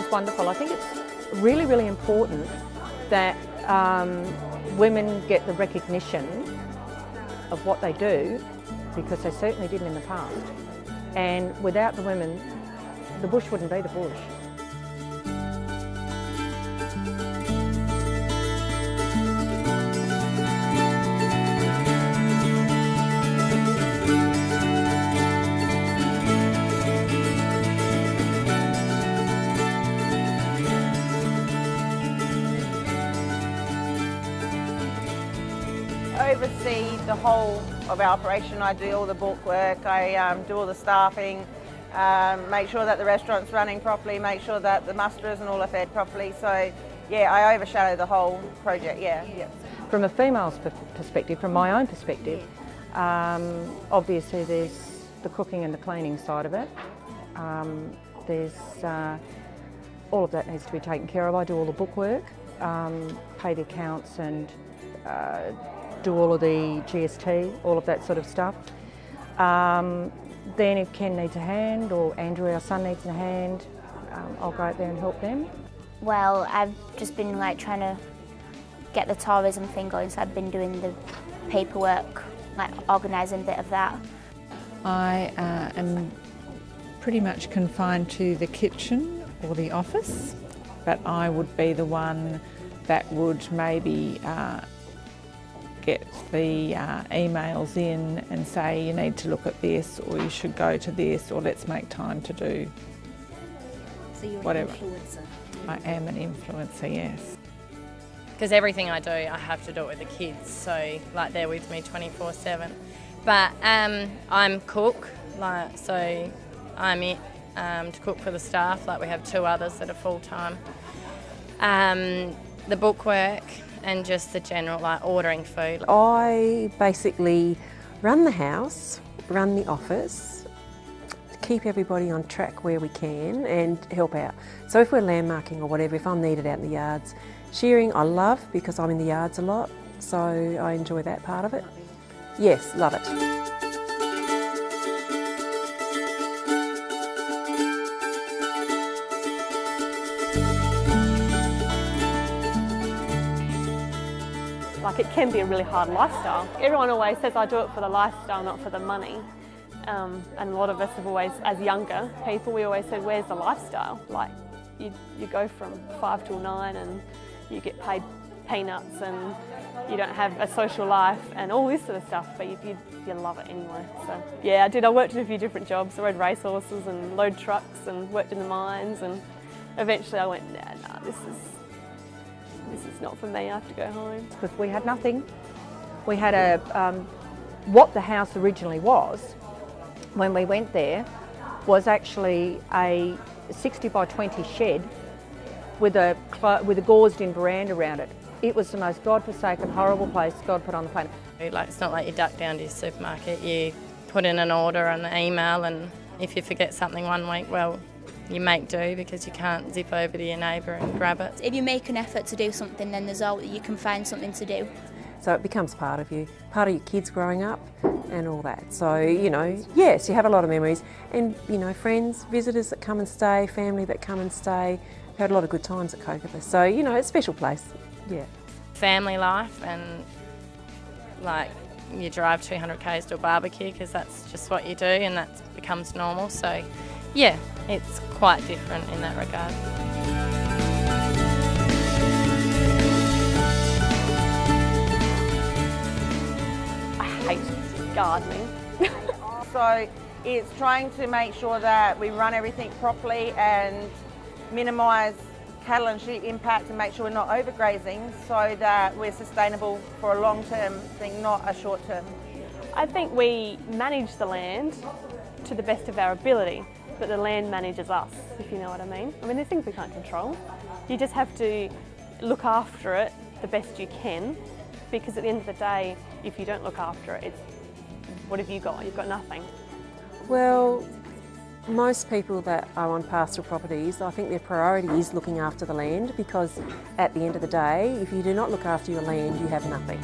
is wonderful. I think it's really, really important that women get the recognition of what they do, because they certainly didn't in the past. And without the women, the bush wouldn't be the bush. I oversee the whole of our operation. I do all the bookwork, I do all the staffing, make sure that the restaurant's running properly, make sure that the musterers and all are fed properly. So yeah, I overshadow the whole project, yeah. From a female's perspective, from my own perspective, obviously there's the cooking and the cleaning side of it. There's all of that needs to be taken care of. I do all the bookwork, pay the accounts and do all of the GST, all of that sort of stuff. Then if Ken needs a hand or Andrew, our son, needs a hand, I'll go out there and help them. Well, I've just been trying to get the tourism thing going, so I've been doing the paperwork, organising a bit of that. I am pretty much confined to the kitchen or the office, but I would be the one that would maybe get the emails in and say you need to look at this, or you should go to this, or let's make time to do so you're whatever. An influencer. I am an influencer, yes. Because everything I do, I have to do it with the kids, so they're with me 24/7. But I'm cook, so I'm it to cook for the staff. We have 2 others that are full time. The bookwork and just the general ordering food. I basically run the house, run the office, keep everybody on track where we can and help out. So if we're landmarking or whatever, if I'm needed out in the yards, shearing I love because I'm in the yards a lot, so I enjoy that part of it. Yes, love it. It can be a really hard lifestyle. Everyone always says I do it for the lifestyle, not for the money. And a lot of us have always, as younger people, we always said, where's the lifestyle? You go from 5 till 9 and you get paid peanuts and you don't have a social life and all this sort of stuff, but you love it anyway. So yeah, I did. I worked in a few different jobs. I rode racehorses and load trucks and worked in the mines, and eventually I went, nah, this is not for me, I have to go home. Because we had nothing. We had what the house originally was, when we went there, was actually a 60 by 20 shed with a gauzed in veranda around it. It was the most godforsaken, horrible place God put on the planet. It's not like you duck down to your supermarket, you put in an order on the email, and if you forget something one week, well, you make do because you can't zip over to your neighbour and grab it. If you make an effort to do something, then you can find something to do. So it becomes part of you, part of your kids growing up and all that. So, yes, you have a lot of memories and, friends, visitors that come and stay, family that come and stay. We've had a lot of good times at Kokopus. So, it's a special place, yeah. Family life, and you drive 200 k's to a barbecue because that's just what you do and that becomes normal. So yeah, it's quite different in that regard. I hate gardening. So it's trying to make sure that we run everything properly and minimise cattle and sheep impact and make sure we're not overgrazing so that we're sustainable for a long-term thing, not a short-term. I think we manage the land to the best of our ability, but the land manages us, if you know what I mean. I mean, there's things we can't control. You just have to look after it the best you can, because at the end of the day, if you don't look after it, what have you got? You've got nothing. Well, most people that are on pastoral properties, I think their priority is looking after the land, because at the end of the day, if you do not look after your land, you have nothing.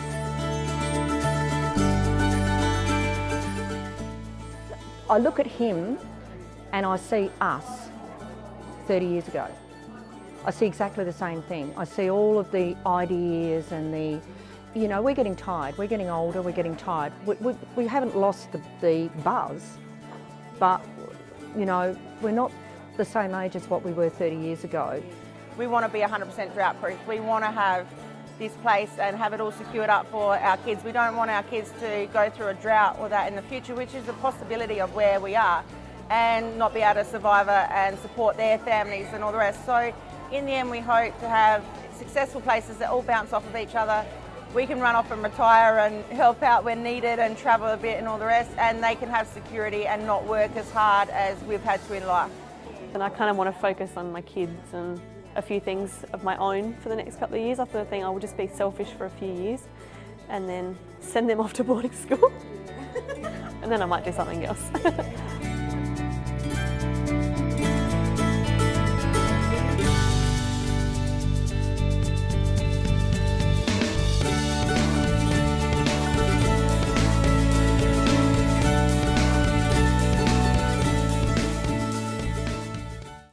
I look at him and I see us 30 years ago. I see exactly the same thing. I see all of the ideas and the, you know, we're getting tired, we're getting older, we're getting tired. We haven't lost the buzz, but, you know, we're not the same age as what we were 30 years ago. We want to be 100% drought proof. We want to have this place and have it all secured up for our kids. We don't want our kids to go through a drought or that in the future, which is a possibility of where we are, and not be able to survive it and support their families and all the rest. So in the end, we hope to have successful places that all bounce off of each other. We can run off and retire and help out when needed and travel a bit and all the rest, and they can have security and not work as hard as we've had to in life. And I kind of want to focus on my kids and a few things of my own for the next couple of years. I sort of think I will just be selfish for a few years and then send them off to boarding school. And then I might do something else.